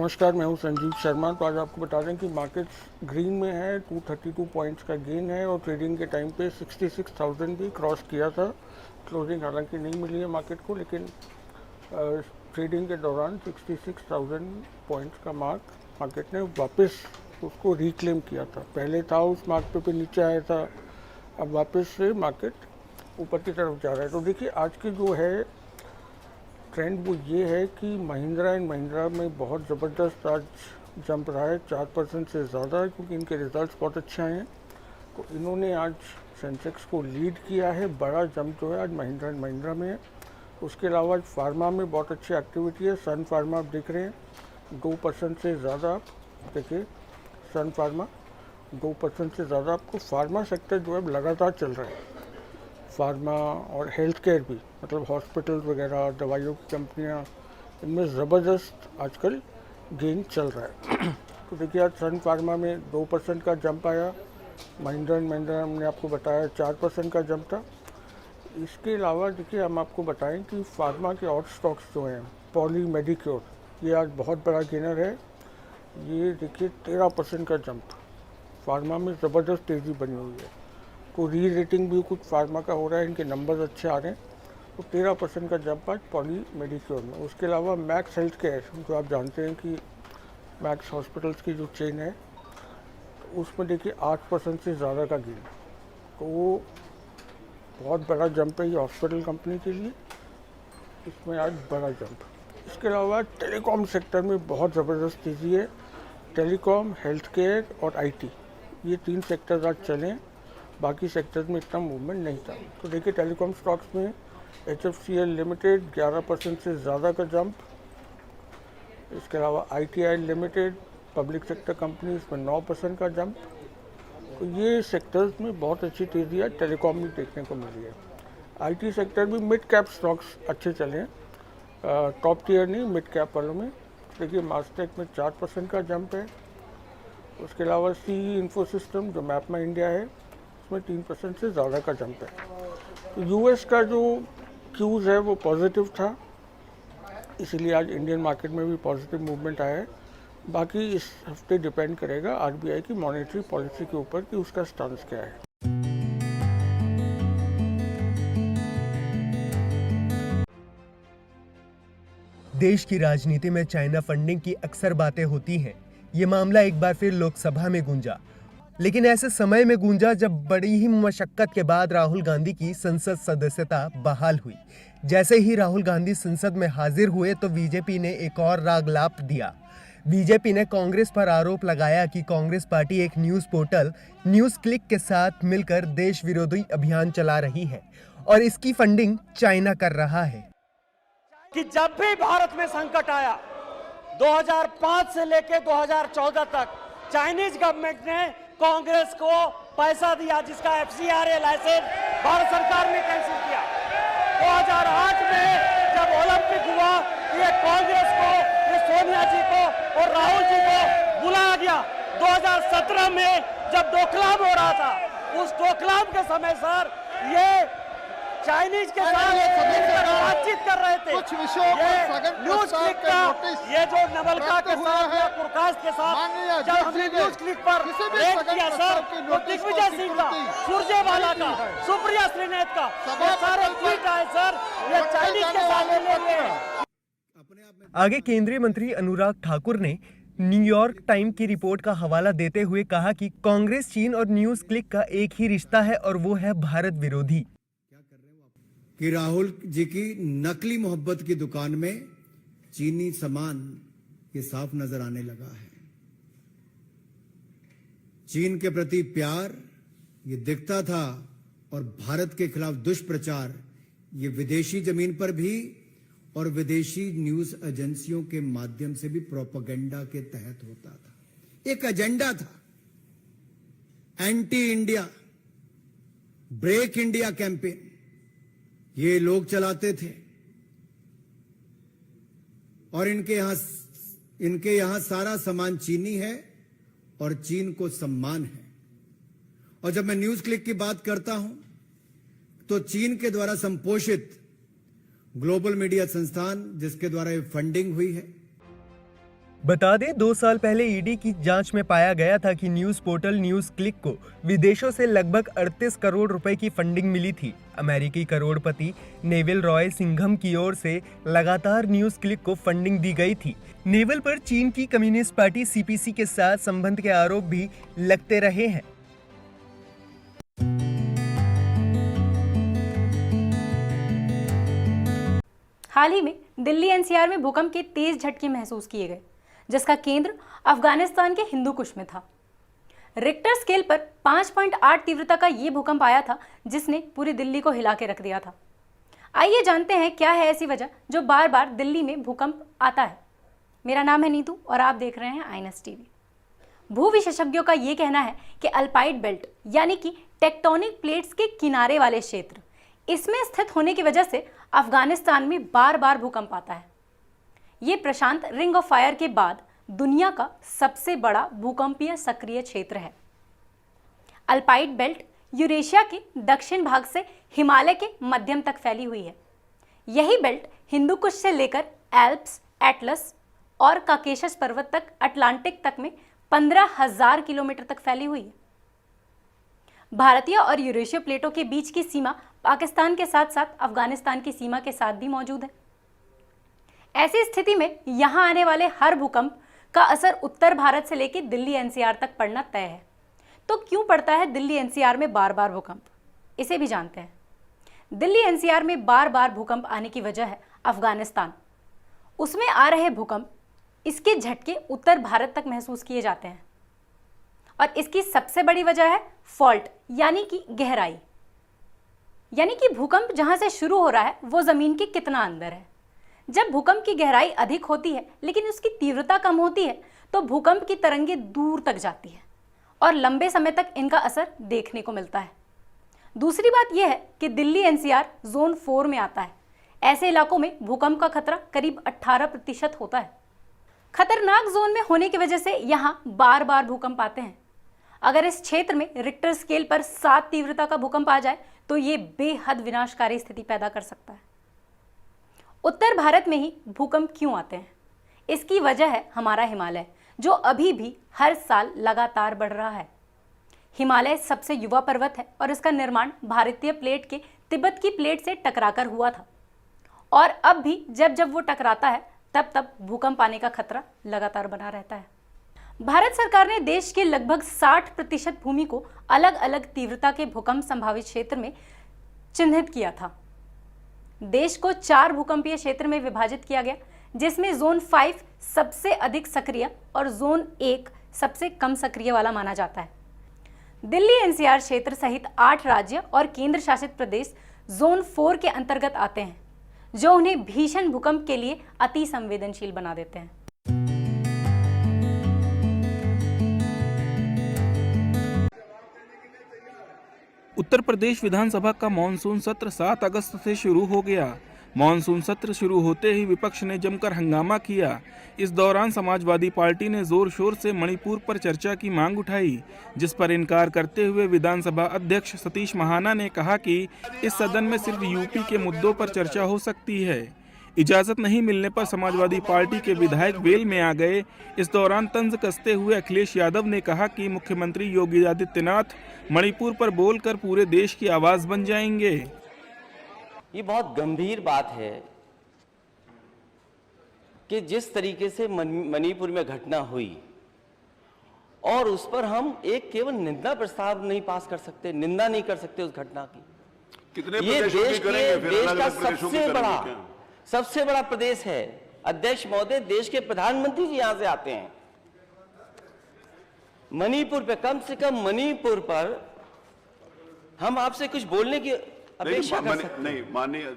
नमस्कार, मैं हूं संजीव शर्मा। तो आज आपको बता दें कि मार्केट ग्रीन में है, 232 पॉइंट्स का गेन है और ट्रेडिंग के टाइम पे 66,000 भी क्रॉस किया था। क्लोजिंग हालांकि नहीं मिली है मार्केट को, लेकिन ट्रेडिंग के दौरान 66,000 पॉइंट्स का मार्क मार्केट ने वापस उसको रिक्लेम किया था। पहले था उस मार्क पे नीचे आया था, अब वापस से मार्केट ऊपर की तरफ जा रहा है। तो देखिए आज की जो है ट्रेंड वो ये है कि महिंद्रा एंड महिंद्रा में बहुत ज़बरदस्त आज जंप रहा है, 4% से ज़्यादा, क्योंकि इनके रिजल्ट्स बहुत अच्छे आए हैं। तो इन्होंने आज सेंसेक्स को लीड किया है। बड़ा जंप जो है आज महिंद्रा एंड महिंद्रा में है। उसके अलावा आज फार्मा में बहुत अच्छी एक्टिविटी है। सन फार्मा आप देख रहे हैं 2% से ज़्यादा, आप देखिए सन फार्मा 2% से ज़्यादा आपको फार्मा सेक्टर जो है लगातार चल रहा है। फार्मा और हेल्थ केयर भी, मतलब हॉस्पिटल वगैरह, दवाइयों की कंपनियां, इनमें ज़बरदस्त आजकल गेन चल रहा है। तो देखिए आज सन फार्मा में 2% का जंप आया। महिंद्रा एंड महिंद्रा हमने आपको बताया 4% का जंप था। इसके अलावा देखिए हम आपको बताएं कि फार्मा के और स्टॉक्स जो हैं, पॉली मेडिक्योर, ये आज बहुत बड़ा गेनर है। ये देखिए 13% का जंप, फार्मा में ज़बरदस्त तेज़ी बनी हुई है। तो री रेटिंग भी कुछ फार्मा का हो रहा है, इनके नंबर्स अच्छे आ रहे हैं। तो 13% का जंप आज पॉली मेडिक्योर में। उसके अलावा मैक्स हेल्थ केयर, जो आप जानते हैं कि मैक्स हॉस्पिटल्स की जो चेन है, तो उसमें देखिए 8% से ज़्यादा का गेन। तो वो बहुत बड़ा जंप है ये हॉस्पिटल कंपनी के लिए, इसमें आज बड़ा जंप। इसके अलावा टेलीकॉम सेक्टर में बहुत ज़बरदस्त तेज़ी है। टेलीकॉम, हेल्थ केयर और IT, ये 3 सेक्टर्स आज चले। बाकी सेक्टर्स में इतना मूवमेंट नहीं था। तो देखिए टेलीकॉम स्टॉक्स में HFCL लिमिटेड 11% से ज़्यादा का जंप। इसके अलावा ITI limited, public sector company, इसमें 9% का जंप। तो ये सेक्टर्स में बहुत अच्छी तेज़ी है टेलीकॉम में देखने को मिली है। IT सेक्टर भी मिड कैप स्टॉक्स अच्छे चले हैं, टॉप टियर नहीं, मिड कैप वालों में। देखिए मास्टेक में 4% का जंप है। उसके अलावा CE इन्फोसिस्टम, जो मैपमा इंडिया है, उसमें 3% से ज़्यादा का जंप है। तो US का जो क्यूज़ है वो पॉजिटिव था, इसीलिए आज इंडियन मार्केट में भी पॉजिटिव मूवमेंट आया है। बाकी इस हफ्ते डिपेंड करेगा RBI की मॉनेटरी पॉलिसी के ऊपर कि उसका स्टांस क्या है। देश की राजनीति में चाइना फंडिंग की अक्सर बातें होती हैं। ये मामला एक बार फिर लोकसभा में गूंजा, लेकिन ऐसे समय में गूंजा जब बड़ी ही मशक्कत के बाद राहुल गांधी की संसद सदस्यता बहाल हुई। जैसे ही राहुल गांधी संसद में हाजिर हुए तो बीजेपी ने एक और रागलाप दिया। बीजेपी ने कांग्रेस पर आरोप लगाया कि कांग्रेस पार्टी एक न्यूज पोर्टल न्यूज क्लिक के साथ मिलकर देश विरोधी अभियान चला रही है और इसकी फंडिंग चाइना कर रहा है। कि जब भी भारत में संकट आया 2005 से लेकर 2014 तक चाइनीज गवर्नमेंट ने कांग्रेस को पैसा दिया, जिसका FCRA लाइसेंस भारत सरकार ने कैंसिल किया। 2008 में जब ओलंपिक हुआ, ये कांग्रेस को, ये सोनिया जी को और राहुल जी को बुलाया गया। 2017 में जब डोकलाम हो रहा था, उस डोकलाम के समय सर ये चाइनीज के साथ बातचीत कर रहे थे। कुछ विषयों पर न्यूज क्लिक का ये जो नवलखा के साथ या पुरकाश के साथ जब हमने न्यूज क्लिक पर रेड किया सर, तो दिग्विजय सिंह का, सुरजेवाला का, सुप्रिया श्रीनेत का, ये सारे ट्वीट आए सर, ये चाइनीज के साथ मिले हुए हैं। आगे केंद्रीय मंत्री अनुराग ठाकुर ने न्यूयॉर्क टाइम की रिपोर्ट का हवाला देते हुए कहा कि कांग्रेस, चीन और न्यूज क्लिक का एक ही रिश्ता है और वो है भारत विरोधी। कि राहुल जी की नकली मोहब्बत की दुकान में चीनी सामान ये साफ नजर आने लगा है। चीन के प्रति प्यार ये दिखता था और भारत के खिलाफ दुष्प्रचार ये विदेशी जमीन पर भी और विदेशी न्यूज एजेंसियों के माध्यम से भी प्रोपेगेंडा के तहत होता था। एक एजेंडा था, anti India, break India campaign, ये लोग चलाते थे। और इनके यहां सारा सामान चीनी है और चीन को सम्मान है। और जब मैं न्यूज क्लिक की बात करता हूं तो चीन के द्वारा संपोषित ग्लोबल मीडिया संस्थान जिसके द्वारा ये फंडिंग हुई है, बता दें 2 साल पहले ईडी की जांच में पाया गया था कि न्यूज पोर्टल न्यूज क्लिक को विदेशों से लगभग 38 करोड़ रुपए की फंडिंग मिली थी। अमेरिकी करोड़पति नेविल रॉय सिंघम की ओर से लगातार न्यूज क्लिक को फंडिंग दी गई थी। नेवल पर चीन की कम्युनिस्ट पार्टी सीपीसी के साथ संबंध के आरोप भी लगते रहे हैं। हाल ही में दिल्ली एनसीआर में भूकंप के तेज झटके महसूस किए गए, जिसका केंद्र अफगानिस्तान के हिंदू कुश में था। रिक्टर स्केल पर 5.8 तीव्रता का ये भूकंप आया था, जिसने पूरी दिल्ली को हिला के रख दिया था। आइए जानते हैं क्या है ऐसी वजह जो बार बार दिल्ली में भूकंप आता है। मेरा नाम है नीतू और आप देख रहे हैं आईएनएस टीवी। भू विशेषज्ञों का ये कहना है कि अल्पाइड बेल्ट यानी कि टेक्टोनिक प्लेट्स के किनारे वाले क्षेत्र, इसमें स्थित होने की वजह से अफगानिस्तान में बार बार भूकंप आता है। ये प्रशांत रिंग ऑफ फायर के बाद दुनिया का सबसे बड़ा भूकंपीय सक्रिय क्षेत्र है। अल्पाइड बेल्ट यूरेशिया के दक्षिण भाग से हिमालय के मध्यम तक फैली हुई है। यही बेल्ट हिंदू कुश से लेकर एल्प्स, एटलस और काकेशस पर्वत तक अटलांटिक तक में 15,000 किलोमीटर तक फैली हुई है। भारतीय और यूरेशिया प्लेटों के बीच की सीमा पाकिस्तान के साथ साथ अफगानिस्तान की सीमा के साथ भी मौजूद है। ऐसी स्थिति में यहां आने वाले हर भूकंप का असर उत्तर भारत से लेकर दिल्ली एनसीआर तक पड़ना तय है। तो क्यों पड़ता है दिल्ली एनसीआर में बार बार भूकंप, इसे भी जानते हैं। दिल्ली एनसीआर में बार बार भूकंप आने की वजह है अफगानिस्तान। उसमें आ रहे भूकंप, इसके झटके उत्तर भारत तक महसूस किए जाते हैं और इसकी सबसे बड़ी वजह है फॉल्ट यानी कि गहराई, यानी कि भूकंप जहां से शुरू हो रहा है वो जमीन के कितना अंदर है। जब भूकंप की गहराई अधिक होती है लेकिन उसकी तीव्रता कम होती है तो भूकंप की तरंगें दूर तक जाती है और लंबे समय तक इनका असर देखने को मिलता है। दूसरी बात यह है कि दिल्ली एनसीआर जोन 4 में आता है। ऐसे इलाकों में भूकंप का खतरा करीब 18% होता है। खतरनाक जोन में होने की वजह से यहां बार बार भूकंप आते हैं। अगर इस क्षेत्र में रिक्टर स्केल पर 7 तीव्रता का भूकंप आ जाए तो ये बेहद विनाशकारी स्थिति पैदा कर सकता है। उत्तर भारत में ही भूकंप क्यों आते हैं? इसकी वजह है हमारा हिमालय, जो अभी भी हर साल लगातार बढ़ रहा है। हिमालय सबसे युवा पर्वत है और इसका निर्माण भारतीय प्लेट के तिब्बत की प्लेट से टकराकर हुआ था और अब भी जब जब वो टकराता है तब तब भूकंप आने का खतरा लगातार बना रहता है। भारत सरकार ने देश के लगभग 60% भूमि को अलग अलग तीव्रता के भूकंप संभावित क्षेत्र में चिन्हित किया था। देश को 4 भूकंपीय क्षेत्र में विभाजित किया गया, जिसमें जोन 5 सबसे अधिक सक्रिय और जोन 1 सबसे कम सक्रिय वाला माना जाता है। दिल्ली एनसीआर क्षेत्र सहित 8 राज्य और केंद्र शासित प्रदेश जोन 4 के अंतर्गत आते हैं, जो उन्हें भीषण भूकंप के लिए अति संवेदनशील बना देते हैं। उत्तर प्रदेश विधानसभा का मानसून सत्र 7 अगस्त से शुरू हो गया। मानसून सत्र शुरू होते ही विपक्ष ने जमकर हंगामा किया। इस दौरान समाजवादी पार्टी ने जोर शोर से मणिपुर पर चर्चा की मांग उठाई, जिस पर इनकार करते हुए विधानसभा अध्यक्ष सतीश महाना ने कहा कि इस सदन में सिर्फ यूपी के मुद्दों पर चर्चा हो सकती है। इजाजत नहीं मिलने पर समाजवादी पार्टी के विधायक वेल में आ गए। इस दौरान तंज कसते हुए अखिलेश यादव ने कहा कि मुख्यमंत्री योगी आदित्यनाथ मणिपुर पर बोलकर पूरे देश की आवाज बन जाएंगे। ये बहुत गंभीर बात है कि जिस तरीके से मणिपुर में घटना हुई और उस पर हम एक केवल निंदा प्रस्ताव नहीं पास कर सकते, निंदा नहीं कर सकते उस घटना की। कितने ये देश का सबसे बड़ा प्रदेश है। अध्यक्ष महोदय, देश के प्रधानमंत्री जी यहां से आते हैं। मणिपुर पे, कम से कम मणिपुर पर हम आपसे कुछ बोलने की अपेक्षा कर सकते हैं। नहीं,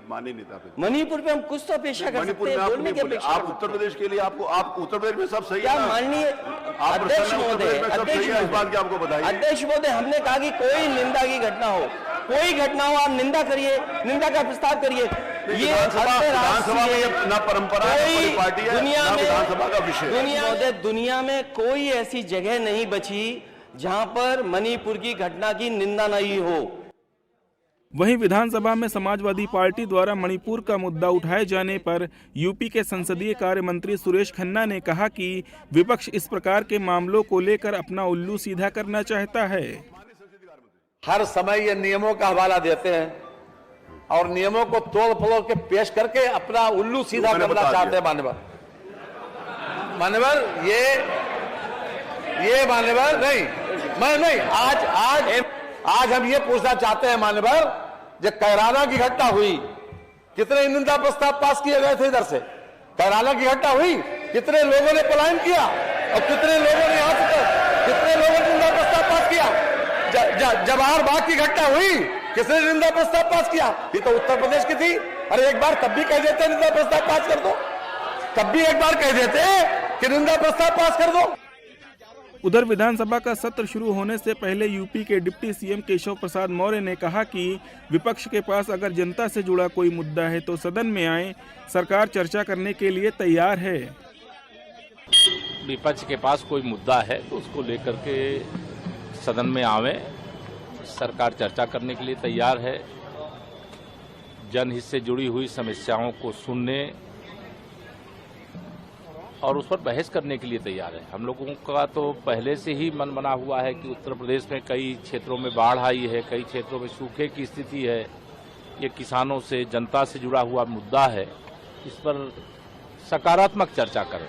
माननीय नेता, मणिपुर पे हम कुछ तो अपेक्षा कर सकते हैं, बोलने की अपेक्षा। आप उत्तर प्रदेश के लिए आप उत्तर प्रदेश में सब सही है। क्या माननीय अध्यक्ष महोदय, अध्यक्ष महोदय, हमने कहा कि कोई निंदा की घटना हो, कोई घटना हो, आप निंदा करिए, निंदा का प्रस्ताव करिए। ये विधानसभा में ना परंपरा है, पार्टी है, ना विधानसभा का विषय। दुनिया में कोई ऐसी जगह नहीं बची जहां पर मणिपुर की घटना की निंदा नहीं हो। वहीं विधानसभा में समाजवादी पार्टी द्वारा मणिपुर का मुद्दा उठाए जाने पर यूपी के संसदीय कार्य मंत्री सुरेश खन्ना ने कहा कि विपक्ष इस प्रकार के मामलों को लेकर अपना उल्लू सीधा करना चाहता है। हर समय ये नियमों का हवाला देते हैं और नियमों को तोड़ फलोड़ के पेश करके अपना उल्लू सीधा करना चाहते हैं। मान्यवर ये मान्यवर नहीं, मैं नहीं, आज हम ये पूछना चाहते हैं मान्यवर, जब कैराना की घटना हुई कितने निंदा प्रस्ताव पास किए गए थे इधर से? कैराना की घटना हुई, कितने लोगों ने पलायन किया और कितने लोगों ने यहां से कितने लोगों ने निंदा प्रस्ताव पास किया? जवाहर बाग की घटना हुई, किसने निंदा प्रस्ताव पास किया? ये तो उत्तर प्रदेश की थी। अरे एक बार तब भी कह देते निंदा प्रस्ताव पास कर दो, तब भी एक बार कह देते कि निंदा प्रस्ताव पास कर दो। उधर विधानसभा का सत्र शुरू होने से पहले यूपी के डिप्टी सीएम केशव प्रसाद मौर्य ने कहा कि विपक्ष के पास अगर जनता से जुड़ा कोई मुद्दा है तो सदन में आए, सरकार चर्चा करने के लिए तैयार है। विपक्ष के पास कोई मुद्दा है तो उसको लेकर के सदन में आवे, सरकार चर्चा करने के लिए तैयार है। जनहित से जुड़ी हुई समस्याओं को सुनने और उस पर बहस करने के लिए तैयार है। हम लोगों का तो पहले से ही मन बना हुआ है कि उत्तर प्रदेश में कई क्षेत्रों में बाढ़ आई है, कई क्षेत्रों में सूखे की स्थिति है, ये किसानों से, जनता से जुड़ा हुआ मुद्दा है, इस पर सकारात्मक चर्चा करें।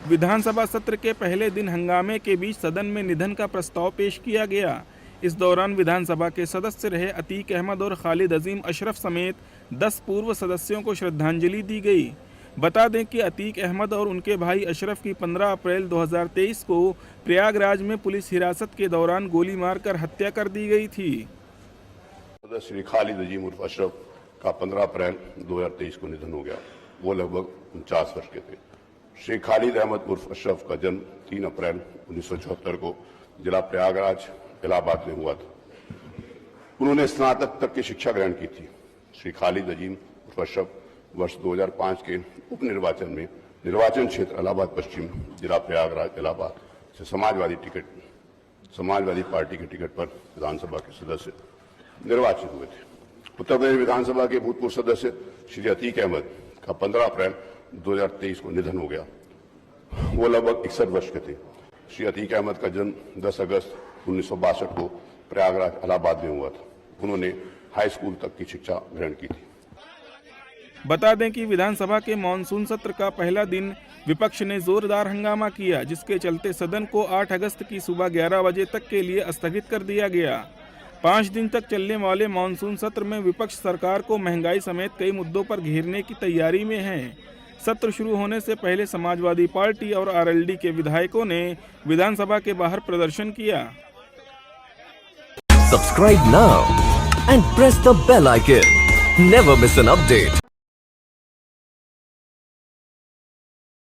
विधानसभा सत्र के पहले दिन हंगामे के बीच सदन में निधन का प्रस्ताव पेश किया गया। इस दौरान विधानसभा के सदस्य रहे अतीक अहमद और खालिद अजीम अशरफ समेत 10 पूर्व सदस्यों को श्रद्धांजलि दी गई। बता दें कि अतीक अहमद और उनके भाई अशरफ की 15 अप्रैल 2023 को प्रयागराज में पुलिस हिरासत के दौरान गोली मारकर हत्या कर दी गई थी। सदस्य श्री खालिद अजीम उर्फ अशरफ का 15 अप्रैल 2023 को निधन हो गया। वो लगभग 49 वर्ष के थे। श्री खालिद अहमद उर्फ अशरफ का जन्म 3 अप्रैल 1974 को जिला प्रयागराज इलाहाबाद में हुआ था। उन्होंने स्नातक तक की शिक्षा ग्रहण की थी। श्री खालिद अजीम उर्फ अशरफ वर्ष 2005 के उप निर्वाचन में निर्वाचन क्षेत्र इलाहाबाद पश्चिम जिला प्रयागराज इलाहाबाद से समाजवादी पार्टी के टिकट पर विधानसभा के सदस्य निर्वाचित हुए थे। उत्तर प्रदेश विधानसभा के भूतपूर्व सदस्य श्री अतीक अहमद का 15 अप्रैल 2023 को निधन हो गया। वो लगभग 61 वर्ष के थे। श्री अतीक अहमद का जन्म 10 अगस्त 1962 को प्रयागराज इलाहाबाद में हुआ था। उन्होंने हाई स्कूल तक की शिक्षा ग्रहण की थी। बता दें कि विधानसभा के मानसून सत्र का पहला दिन विपक्ष ने जोरदार हंगामा किया, जिसके चलते सदन को 8 अगस्त की सुबह 11 बजे तक के लिए स्थगित कर दिया गया। 5 दिन तक चलने वाले मानसून सत्र में विपक्ष सरकार को महंगाई समेत कई मुद्दों पर घेरने की तैयारी में है। सत्र शुरू होने से पहले समाजवादी पार्टी और आरएलडी के विधायकों ने विधानसभा के बाहर प्रदर्शन किया। Subscribe now and press the bell icon. Never miss an update.